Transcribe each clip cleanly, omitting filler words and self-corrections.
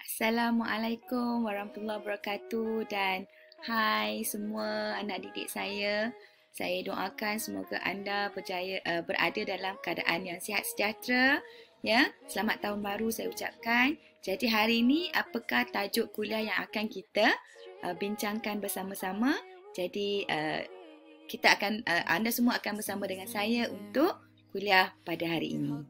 Assalamualaikum warahmatullahi wabarakatuh dan hai semua anak didik saya. Saya doakan semoga anda berada dalam keadaan yang sihat sejahtera. Ya, selamat tahun baru saya ucapkan. Jadi hari ini apakah tajuk kuliah yang akan kita bincangkan bersama-sama? Jadi anda semua akan bersama dengan saya untuk kuliah pada hari ini.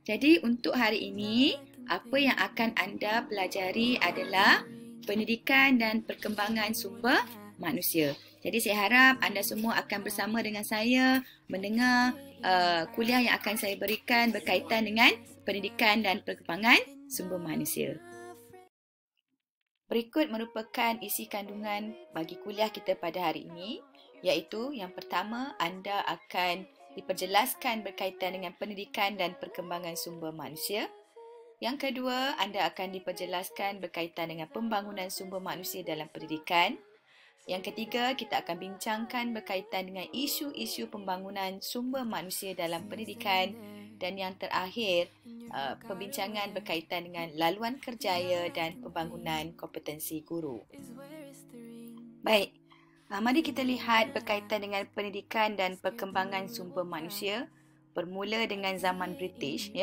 Jadi untuk hari ini, apa yang akan anda pelajari adalah pendidikan dan perkembangan sumber manusia. Jadi saya harap anda semua akan bersama dengan saya mendengar kuliah yang akan saya berikan berkaitan dengan pendidikan dan perkembangan sumber manusia. Berikut merupakan isi kandungan bagi kuliah kita pada hari ini, iaitu yang pertama, anda akan diperjelaskan berkaitan dengan pendidikan dan perkembangan sumber manusia. Yang kedua, anda akan diperjelaskan berkaitan dengan pembangunan sumber manusia dalam pendidikan. Yang ketiga, kita akan bincangkan berkaitan dengan isu-isu pembangunan sumber manusia dalam pendidikan. Dan yang terakhir, perbincangan berkaitan dengan laluan kerjaya dan pembangunan kompetensi guru. Baik, mari kita lihat berkaitan dengan pendidikan dan perkembangan sumber manusia bermula dengan zaman British.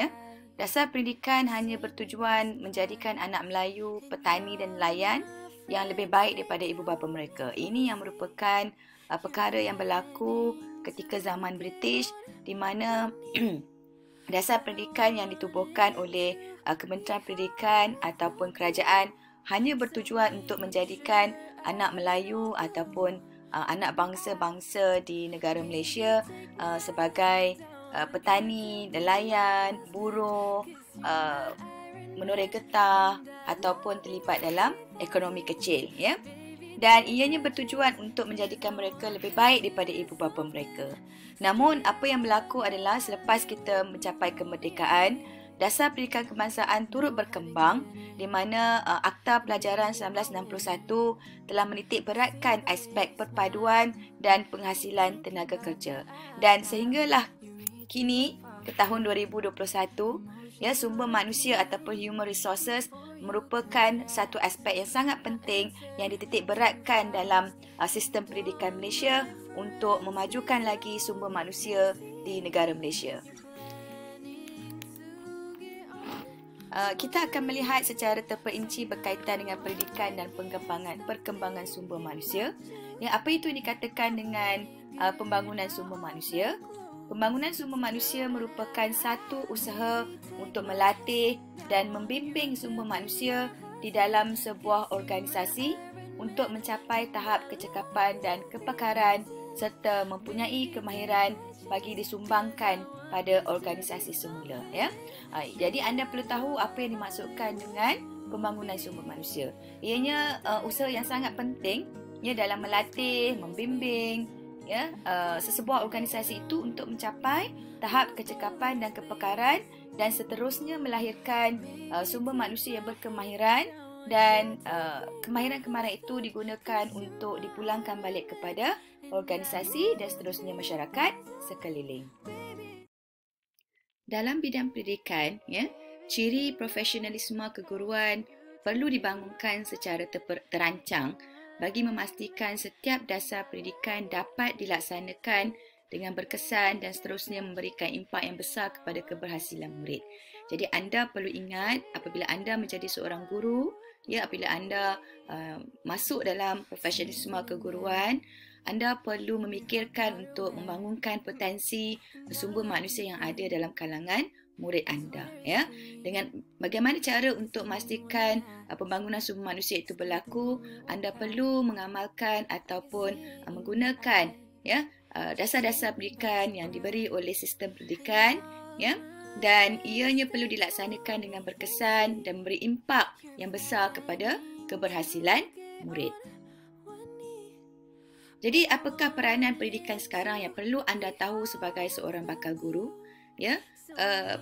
Dasar pendidikan hanya bertujuan menjadikan anak Melayu, petani dan nelayan yang lebih baik daripada ibu bapa mereka. Ini yang merupakan perkara yang berlaku ketika zaman British, di mana dasar pendidikan yang ditubuhkan oleh Kementerian Pendidikan ataupun kerajaan hanya bertujuan untuk menjadikan anak Melayu ataupun anak bangsa-bangsa di negara Malaysia sebagai petani, nelayan, buruh, menoreh getah ataupun terlibat dalam ekonomi kecil. Dan ianya bertujuan untuk menjadikan mereka lebih baik daripada ibu bapa mereka. Namun, apa yang berlaku adalah selepas kita mencapai kemerdekaan, dasar pendidikan kebangsaan turut berkembang di mana Akta Pelajaran 1961 telah menitik beratkan aspek perpaduan dan penghasilan tenaga kerja. Dan sehinggalah kini ke tahun 2021, sumber manusia ataupun human resources merupakan satu aspek yang sangat penting yang dititik beratkan dalam sistem pendidikan Malaysia untuk memajukan lagi sumber manusia di negara Malaysia. Kita akan melihat secara terperinci berkaitan dengan pendidikan dan perkembangan sumber manusia. Apa itu dikatakan dengan pembangunan sumber manusia? Pembangunan sumber manusia merupakan satu usaha untuk melatih dan membimbing sumber manusia di dalam sebuah organisasi untuk mencapai tahap kecekapan dan kepakaran serta mempunyai kemahiran bagi disumbangkan pada organisasi semula. Jadi anda perlu tahu apa yang dimaksudkan dengan pembangunan sumber manusia. Ianya usaha yang sangat penting dalam melatih, membimbing sesebuah organisasi itu untuk mencapai tahap kecekapan dan kepakaran dan seterusnya melahirkan sumber manusia yang berkemahiran dan kemahiran-kemahiran itu digunakan untuk dipulangkan balik kepada organisasi dan seterusnya masyarakat sekeliling. Dalam bidang pendidikan, ciri profesionalisme keguruan perlu dibangunkan secara terancang bagi memastikan setiap dasar pendidikan dapat dilaksanakan dengan berkesan dan seterusnya memberikan impak yang besar kepada keberhasilan murid. Jadi anda perlu ingat apabila anda menjadi seorang guru, apabila anda masuk dalam profesionalisme keguruan, anda perlu memikirkan untuk membangunkan potensi sumber manusia yang ada dalam kalangan murid anda. Dengan bagaimana cara untuk memastikan pembangunan sumber manusia itu berlaku, anda perlu mengamalkan ataupun menggunakan dasar-dasar pendidikan yang diberi oleh sistem pendidikan, dan ianya perlu dilaksanakan dengan berkesan dan memberi impak yang besar kepada keberhasilan murid. Jadi apakah peranan pendidikan sekarang yang perlu anda tahu sebagai seorang bakal guru?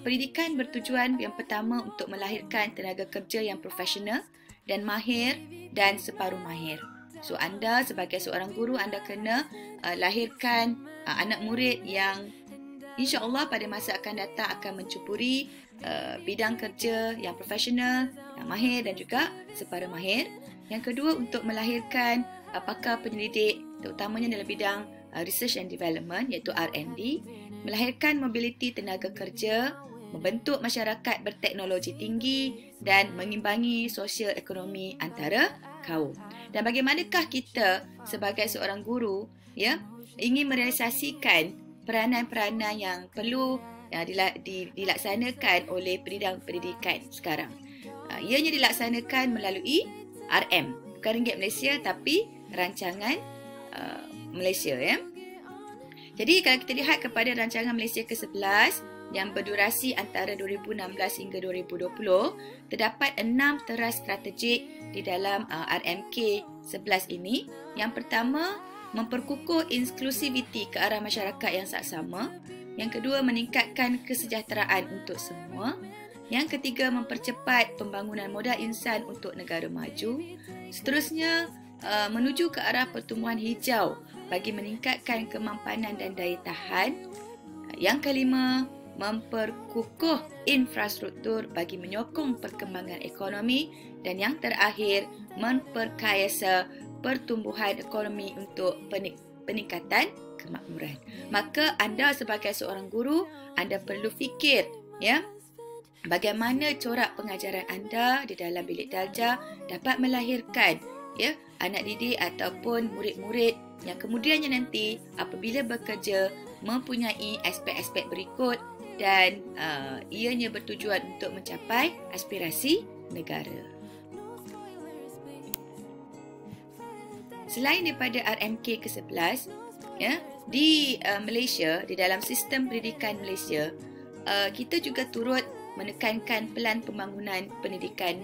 Pendidikan bertujuan yang pertama untuk melahirkan tenaga kerja yang profesional dan mahir dan separuh mahir. So anda sebagai seorang guru, anda kena lahirkan anak murid yang InsyaAllah pada masa akan datang akan mencuburi bidang kerja yang profesional, yang mahir dan juga separa mahir. Yang kedua, untuk melahirkan pakar penyelidik terutamanya dalam bidang research and development iaitu R&D, melahirkan mobiliti tenaga kerja, membentuk masyarakat berteknologi tinggi dan mengimbangi sosial ekonomi antara kaum. Dan bagaimanakah kita sebagai seorang guru ingin merealisasikan peranan-peranan yang perlu dilaksanakan oleh bidang pendidikan sekarang? Ianya dilaksanakan melalui RM, bukan ringgit Malaysia tapi rancangan Malaysia. Jadi kalau kita lihat kepada rancangan Malaysia ke-11 yang berdurasi antara 2016 hingga 2020, terdapat 6 teras strategik di dalam RMK 11 ini. Yang pertama, memperkukuh inklusiviti ke arah masyarakat yang saksama. Yang kedua, meningkatkan kesejahteraan untuk semua. Yang ketiga, mempercepat pembangunan modal insan untuk negara maju. Seterusnya, menuju ke arah pertumbuhan hijau bagi meningkatkan kemampanan dan daya tahan. Yang kelima, memperkukuh infrastruktur bagi menyokong perkembangan ekonomi. Dan yang terakhir, memperkayasa pertumbuhan ekonomi untuk peningkatan kemakmuran. Maka anda sebagai seorang guru, anda perlu fikir bagaimana corak pengajaran anda di dalam bilik darjah dapat melahirkan anak didik ataupun murid-murid yang kemudiannya nanti apabila bekerja mempunyai aspek-aspek berikut dan ianya bertujuan untuk mencapai aspirasi negara. Selain daripada RMK ke-11, di Malaysia, di dalam sistem pendidikan Malaysia, kita juga turut menekankan pelan pembangunan pendidikan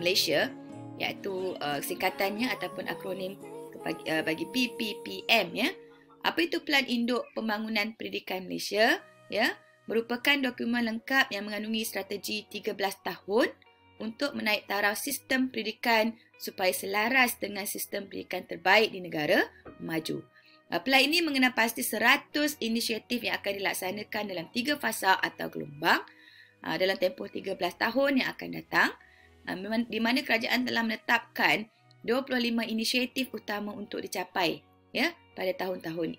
Malaysia, iaitu singkatannya ataupun akronim bagi PPPM. Apa itu Pelan Induk Pembangunan Pendidikan Malaysia? Merupakan dokumen lengkap yang mengandungi strategi 13 tahun untuk menaik taraf sistem pendidikan supaya selaras dengan sistem pendidikan terbaik di negara maju. Pelan ini mengenal pasti 100 inisiatif yang akan dilaksanakan dalam 3 fasa atau gelombang dalam tempoh 13 tahun yang akan datang, di mana kerajaan telah menetapkan 25 inisiatif utama untuk dicapai pada tahun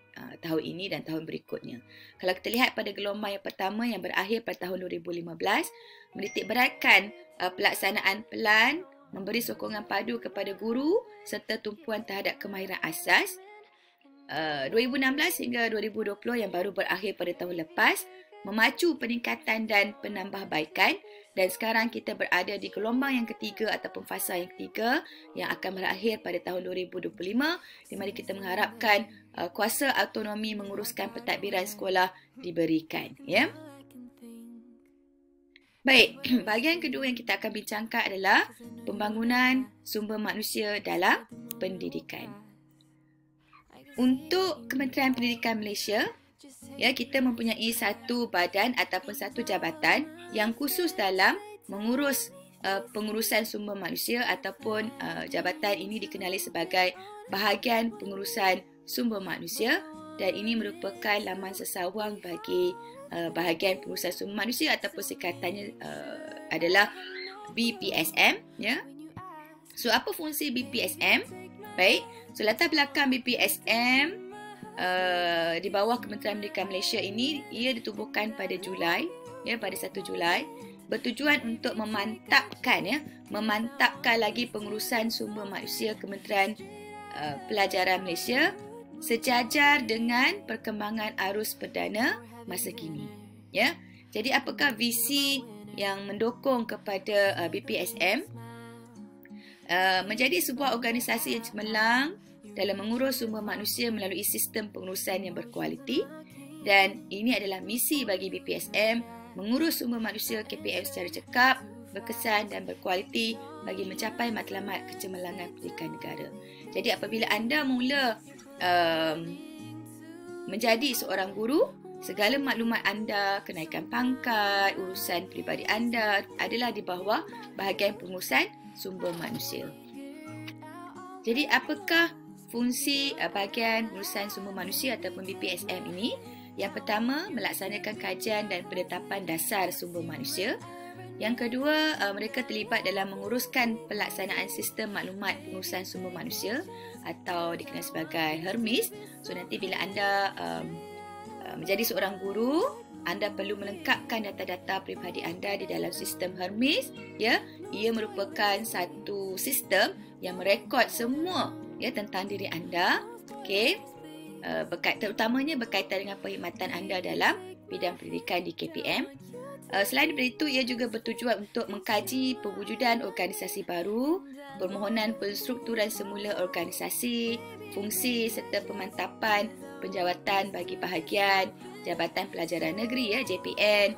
ini dan tahun berikutnya. Kalau kita lihat pada gelombang yang pertama yang berakhir pada tahun 2015, menitik beratkan pelaksanaan pelan, memberi sokongan padu kepada guru serta tumpuan terhadap kemahiran asas. 2016 hingga 2020 yang baru berakhir pada tahun lepas, memacu peningkatan dan penambahbaikan, dan sekarang kita berada di gelombang yang ketiga ataupun fasa yang ketiga yang akan berakhir pada tahun 2025, di mana kita mengharapkan kuasa autonomi menguruskan pentadbiran sekolah diberikan. Baik, bahagian kedua yang kita akan bincangkan adalah pembangunan sumber manusia dalam pendidikan. Untuk Kementerian Pendidikan Malaysia, kita mempunyai satu badan ataupun satu jabatan yang khusus dalam mengurus pengurusan sumber manusia ataupun jabatan ini dikenali sebagai Bahagian Pengurusan Sumber Manusia, dan ini merupakan laman sesawang bagi Bahagian Pengurusan Sumber Manusia ataupun singkatannya adalah BPSM. So, apa fungsi BPSM? Baik, so latar belakang BPSM di bawah Kementerian Pendidikan Malaysia ini, ia ditubuhkan pada Julai, pada 1 Julai, bertujuan untuk memantapkan lagi pengurusan sumber manusia Kementerian Pelajaran Malaysia sejajar dengan perkembangan arus perdana masa kini. Jadi apakah visi yang mendukung kepada BPSM? Menjadi sebuah organisasi yang cemerlang dalam mengurus sumber manusia melalui sistem pengurusan yang berkualiti, dan ini adalah misi bagi BPSM, mengurus sumber manusia KPM secara cekap, berkesan dan berkualiti bagi mencapai matlamat kecemerlangan pendidikan negara. Jadi apabila anda mula menjadi seorang guru, segala maklumat anda, kenaikan pangkat, urusan peribadi anda adalah di bawah bahagian pengurusan sumber manusia. Jadi apakah fungsi bahagian pengurusan sumber manusia ataupun BPSM ini? Yang pertama, melaksanakan kajian dan penetapan dasar sumber manusia. Yang kedua, mereka terlibat dalam menguruskan pelaksanaan sistem maklumat pengurusan sumber manusia atau dikenal sebagai HERMIS. So nanti bila anda menjadi seorang guru, anda perlu melengkapkan data-data peribadi anda di dalam sistem HERMIS. Ya, ia merupakan satu sistem yang merekod semua tentang diri anda. Okey. Terutamanya berkaitan dengan perkhidmatan anda dalam bidang pendidikan di KPM. Selain daripada itu, ia juga bertujuan untuk mengkaji pewujudan organisasi baru, permohonan penstrukturan semula organisasi, fungsi serta pemantapan penjawatan bagi bahagian Jabatan Pelajaran Negeri JPN,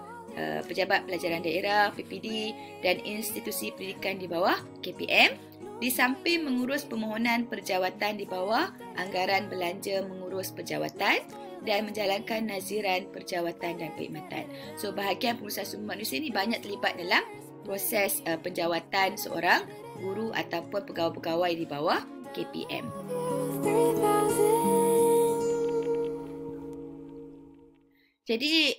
Pejabat Pelajaran Daerah PPD dan institusi pendidikan di bawah KPM, di samping mengurus permohonan perjawatan di bawah anggaran belanja mengurus perjawatan dan menjalankan naziran perjawatan dan perkhidmatan. So, bahagian pengurusan sumber manusia ini banyak terlibat dalam proses penjawatan seorang guru ataupun pegawai-pegawai di bawah KPM. Jadi,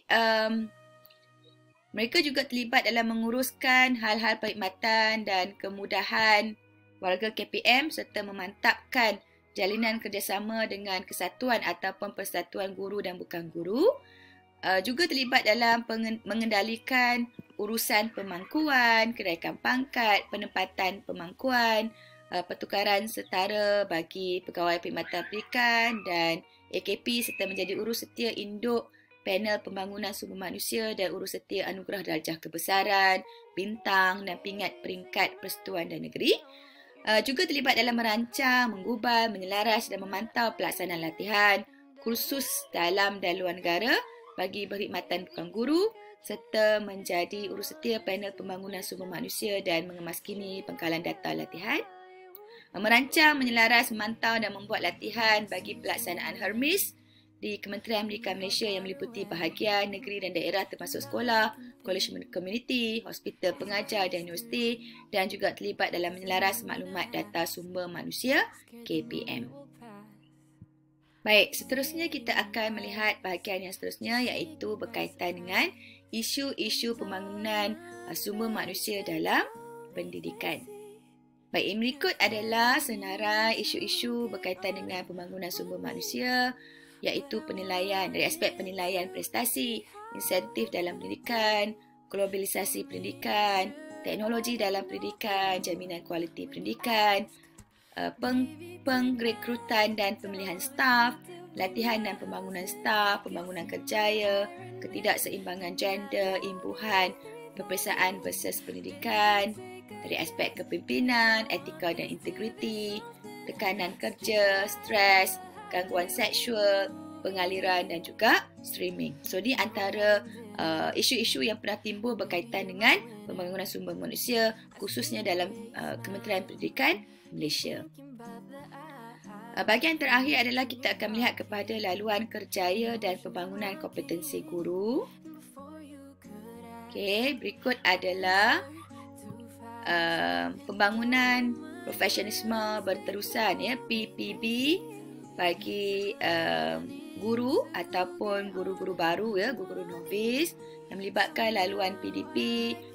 mereka juga terlibat dalam menguruskan hal-hal perkhidmatan dan kemudahan warga KPM serta memantapkan jalinan kerjasama dengan kesatuan ataupun persatuan guru dan bukan guru. Juga terlibat dalam mengendalikan urusan pemangkuan, kenaikan pangkat, penempatan pemangkuan, pertukaran setara bagi pegawai perkhidmatan pendidikan dan AKP serta menjadi urus setia induk panel pembangunan sumber manusia dan urus setia anugerah darjah kebesaran, bintang dan pingat peringkat persatuan dan negeri. Juga terlibat dalam merancang, menggubal, menyelaras dan memantau pelaksanaan latihan, kursus dalam dan luar negara bagi perkhidmatan bukan guru serta menjadi urus setia panel pembangunan sumber manusia dan mengemaskini pengkalan data latihan. Merancang, menyelaras, memantau dan membuat latihan bagi pelaksanaan HERMIS di Kementerian Pendidikan Malaysia yang meliputi bahagian negeri dan daerah termasuk sekolah, kolej komuniti, hospital pengajar dan universiti dan juga terlibat dalam menyelaras maklumat data sumber manusia KPM. Baik, seterusnya kita akan melihat bahagian yang seterusnya iaitu berkaitan dengan isu-isu pembangunan sumber manusia dalam pendidikan. Baik, yang berikut adalah senarai isu-isu berkaitan dengan pembangunan sumber manusia iaitu penilaian dari aspek penilaian prestasi, insentif dalam pendidikan, globalisasi pendidikan, teknologi dalam pendidikan, jaminan kualiti pendidikan, pengrekrutan dan pemilihan staf, latihan dan pembangunan staf, pembangunan kerjaya, ketidakseimbangan gender, imbuhan, peperiksaan versus pendidikan, dari aspek kepimpinan, etika dan integriti, tekanan kerja, stres, gangguan seksual, pengaliran dan juga streaming. So, di antara isu-isu yang pernah timbul berkaitan dengan pembangunan sumber manusia khususnya dalam Kementerian Pendidikan Malaysia. Bahagian terakhir adalah kita akan melihat kepada laluan kerjaya dan pembangunan kompetensi guru. Okey, berikut adalah pembangunan profesionalisme berterusan PPB bagi guru ataupun guru-guru baru guru-guru novis yang melibatkan laluan PDP,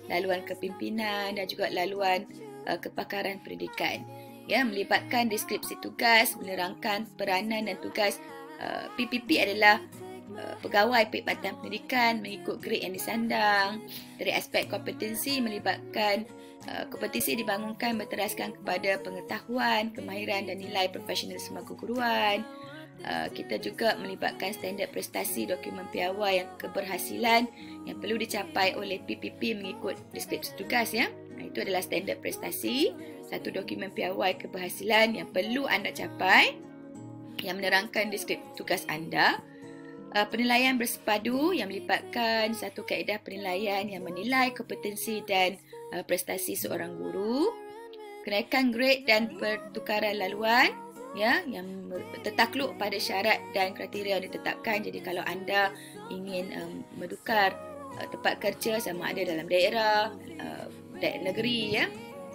laluan kepimpinan dan juga laluan kepakaran pendidikan. Melibatkan deskripsi tugas, menerangkan peranan dan tugas. PPP adalah pegawai perkhidmatan pendidikan mengikut grade yang disandang. Dari aspek kompetensi melibatkan kompetensi dibangunkan berteraskan kepada pengetahuan, kemahiran dan nilai profesionalisme keguruan. Kita juga melibatkan standard prestasi dokumen piawai yang keberhasilan yang perlu dicapai oleh PPP mengikut deskripsi tugas Itu adalah standard prestasi, satu dokumen piawai keberhasilan yang perlu anda capai yang menerangkan deskripsi tugas anda. Penilaian bersepadu yang melibatkan satu kaedah penilaian yang menilai kompetensi dan prestasi seorang guru. Kenaikan grade dan pertukaran laluan yang tertakluk pada syarat dan kriteria yang ditetapkan. Jadi kalau anda ingin menukar tempat kerja sama ada dalam daerah, negeri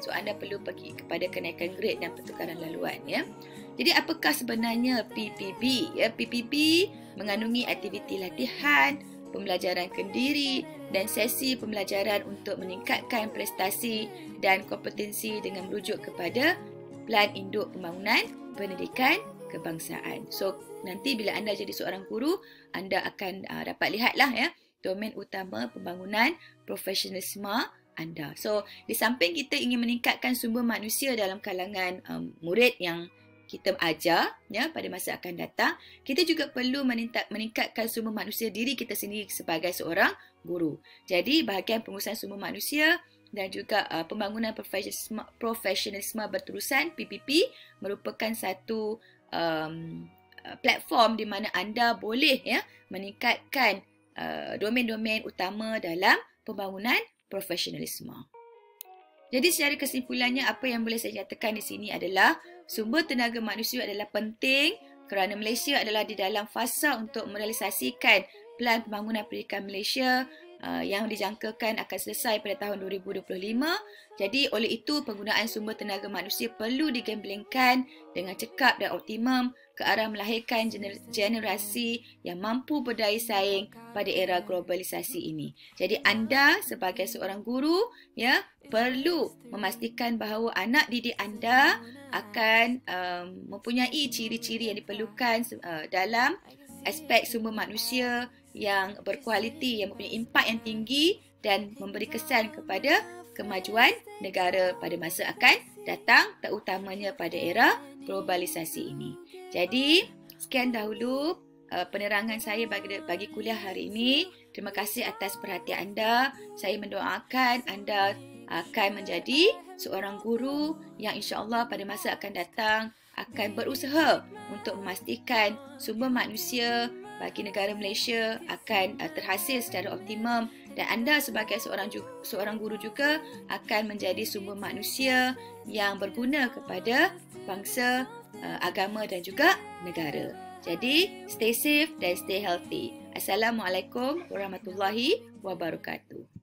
So anda perlu pergi kepada kenaikan grade dan pertukaran laluan ya. Jadi apakah sebenarnya PPB? Ya, PPB mengandungi aktiviti latihan, pembelajaran kendiri dan sesi pembelajaran untuk meningkatkan prestasi dan kompetensi dengan merujuk kepada Plan Induk Pembangunan Pendidikan Kebangsaan. So nanti bila anda jadi seorang guru, anda akan dapat lihatlah ya domen utama pembangunan profesionalisme anda. So di samping kita ingin meningkatkan sumber manusia dalam kalangan murid yang kita ajar ya pada masa akan datang, kita juga perlu meningkatkan sumber manusia diri kita sendiri sebagai seorang guru. Jadi bahagian pengurusan sumber manusia dan juga pembangunan profesionalisme berterusan PPP merupakan satu platform di mana anda boleh ya meningkatkan domen-domen utama dalam pembangunan profesionalisme. Jadi secara kesimpulannya apa yang boleh saya nyatakan di sini adalah sumber tenaga manusia adalah penting kerana Malaysia adalah di dalam fasa untuk merealisasikan Plan Pembangunan Pendidikan Malaysia yang dijangkakan akan selesai pada tahun 2025. Jadi oleh itu penggunaan sumber tenaga manusia perlu digemblengkan dengan cekap dan optimum ke arah melahirkan generasi yang mampu berdaya saing pada era globalisasi ini. Jadi anda sebagai seorang guru ya perlu memastikan bahawa anak didik anda akan mempunyai ciri-ciri yang diperlukan dalam aspek sumber manusia yang berkualiti, yang mempunyai impak yang tinggi dan memberi kesan kepada kemajuan negara pada masa akan datang, terutamanya pada era globalisasi ini. Jadi, sekian dahulu penerangan saya bagi kuliah hari ini. Terima kasih atas perhatian anda. Saya mendoakan anda akan menjadi seorang guru yang insya-Allah pada masa akan datang akan berusaha untuk memastikan sumber manusia bagi negara Malaysia akan terhasil secara optimum dan anda sebagai seorang guru juga akan menjadi sumber manusia yang berguna kepada bangsa, agama dan juga negara. Jadi, stay safe dan stay healthy. Assalamualaikum warahmatullahi wabarakatuh.